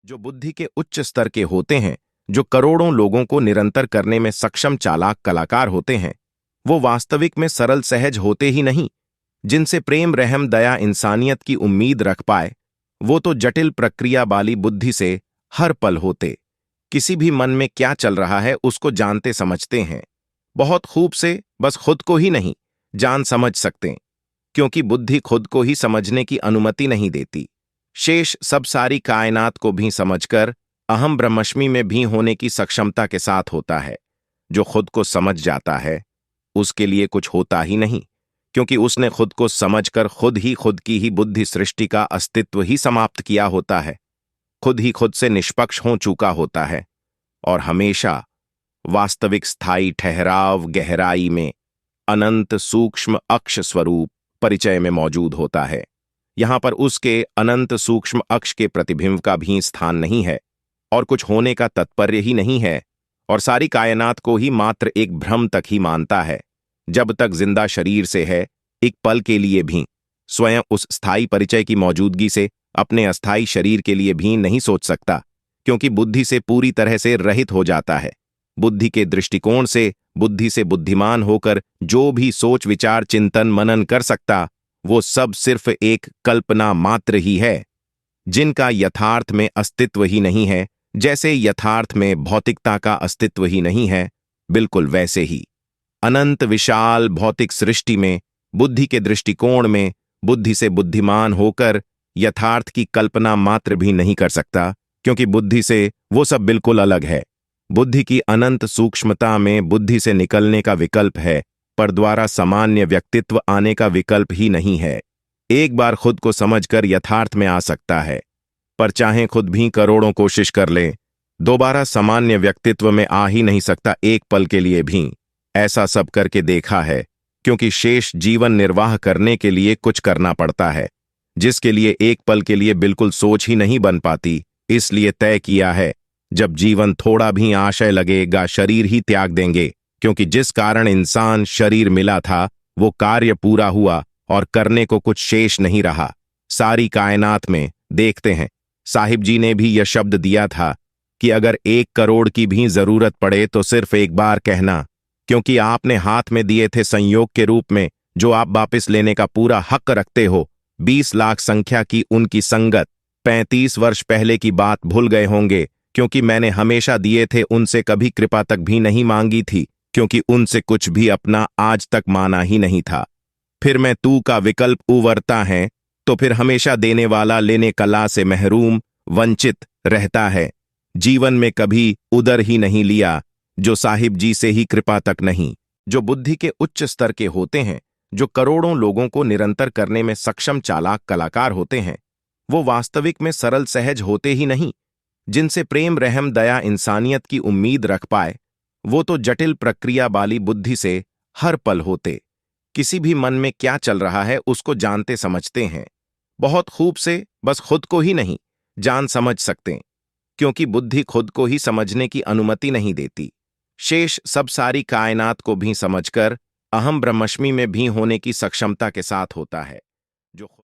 जो बुद्धि के उच्च स्तर के होते हैं, जो करोड़ों लोगों को निरंतर करने में सक्षम चालाक कलाकार होते हैं, वो वास्तविक में सरल सहज होते ही नहीं। जिनसे प्रेम रहम दया इंसानियत की उम्मीद रख पाए, वो तो जटिल प्रक्रिया वाली बुद्धि से हर पल होते। किसी भी मन में क्या चल रहा है उसको जानते समझते हैं। बहुत खूब से, बस खुद को ही नहीं जान समझ सकते, क्योंकि बुद्धि खुद को ही समझने की अनुमति नहीं देती। शेष सब सारी कायनात को भी समझकर अहम ब्रह्मस्मि में भी होने की सक्षमता के साथ होता है। जो खुद को समझ जाता है उसके लिए कुछ होता ही नहीं, क्योंकि उसने खुद को समझकर खुद की ही बुद्धि सृष्टि का अस्तित्व ही समाप्त किया होता है, खुद ही खुद से निष्पक्ष हो चुका होता है और हमेशा वास्तविक स्थायी ठहराव गहराई में अनंत सूक्ष्म अक्ष स्वरूप परिचय में मौजूद होता है। यहां पर उसके अनंत सूक्ष्म अक्ष के प्रतिबिंब का भी स्थान नहीं है और कुछ होने का तात्पर्य ही नहीं है, और सारी कायनात को ही मात्र एक भ्रम तक ही मानता है। जब तक जिंदा शरीर से है, एक पल के लिए भी स्वयं उस स्थायी परिचय की मौजूदगी से अपने अस्थायी शरीर के लिए भी नहीं सोच सकता, क्योंकि बुद्धि से पूरी तरह से रहित हो जाता है। बुद्धि के दृष्टिकोण से बुद्धि से बुद्धिमान होकर जो भी सोच विचार चिंतन मनन कर सकता, वो सब सिर्फ एक कल्पना मात्र ही है, जिनका यथार्थ में अस्तित्व ही नहीं है। जैसे यथार्थ में भौतिकता का अस्तित्व ही नहीं है, बिल्कुल वैसे ही अनंत विशाल भौतिक सृष्टि में बुद्धि के दृष्टिकोण में बुद्धि से बुद्धिमान होकर यथार्थ की कल्पना मात्र भी नहीं कर सकता, क्योंकि बुद्धि से वो सब बिल्कुल अलग है। बुद्धि की अनंत सूक्ष्मता में बुद्धि से निकलने का विकल्प है, पर द्वारा सामान्य व्यक्तित्व आने का विकल्प ही नहीं है। एक बार खुद को समझकर यथार्थ में आ सकता है, पर चाहे खुद भी करोड़ों कोशिश कर ले, दोबारा सामान्य व्यक्तित्व में आ ही नहीं सकता एक पल के लिए भी। ऐसा सब करके देखा है, क्योंकि शेष जीवन निर्वाह करने के लिए कुछ करना पड़ता है, जिसके लिए एक पल के लिए बिल्कुल सोच ही नहीं बन पाती। इसलिए तय किया है, जब जीवन थोड़ा भी आशय लगेगा शरीर ही त्याग देंगे, क्योंकि जिस कारण इंसान शरीर मिला था वो कार्य पूरा हुआ और करने को कुछ शेष नहीं रहा। सारी कायनात में देखते हैं, साहिब जी ने भी यह शब्द दिया था कि अगर 1 करोड़ की भी जरूरत पड़े तो सिर्फ एक बार कहना, क्योंकि आपने हाथ में दिए थे संयोग के रूप में, जो आप वापस लेने का पूरा हक रखते हो। 20 लाख संख्या की उनकी संगत 35 वर्ष पहले की बात भूल गए होंगे, क्योंकि मैंने हमेशा दिए थे, उनसे कभी कृपा तक भी नहीं मांगी थी, क्योंकि उनसे कुछ भी अपना आज तक माना ही नहीं था। फिर मैं तू का विकल्प उवरता है तो फिर हमेशा देने वाला लेने कला से महरूम वंचित रहता है। जीवन में कभी उधर ही नहीं लिया, जो साहिब जी से ही कृपा तक नहीं। जो बुद्धि के उच्च स्तर के होते हैं, जो करोड़ों लोगों को निरंतर करने में सक्षम चालाक कलाकार होते हैं, वो वास्तविक में सरल सहज होते ही नहीं। जिनसे प्रेम रहम दया इंसानियत की उम्मीद रख पाए, वो तो जटिल प्रक्रिया वाली बुद्धि से हर पल होते। किसी भी मन में क्या चल रहा है उसको जानते समझते हैं। बहुत खूब से, बस खुद को ही नहीं जान समझ सकते, क्योंकि बुद्धि खुद को ही समझने की अनुमति नहीं देती। शेष सब सारी कायनात को भी समझकर अहम ब्रह्मस्मि में भी होने की सक्षमता के साथ होता है। जो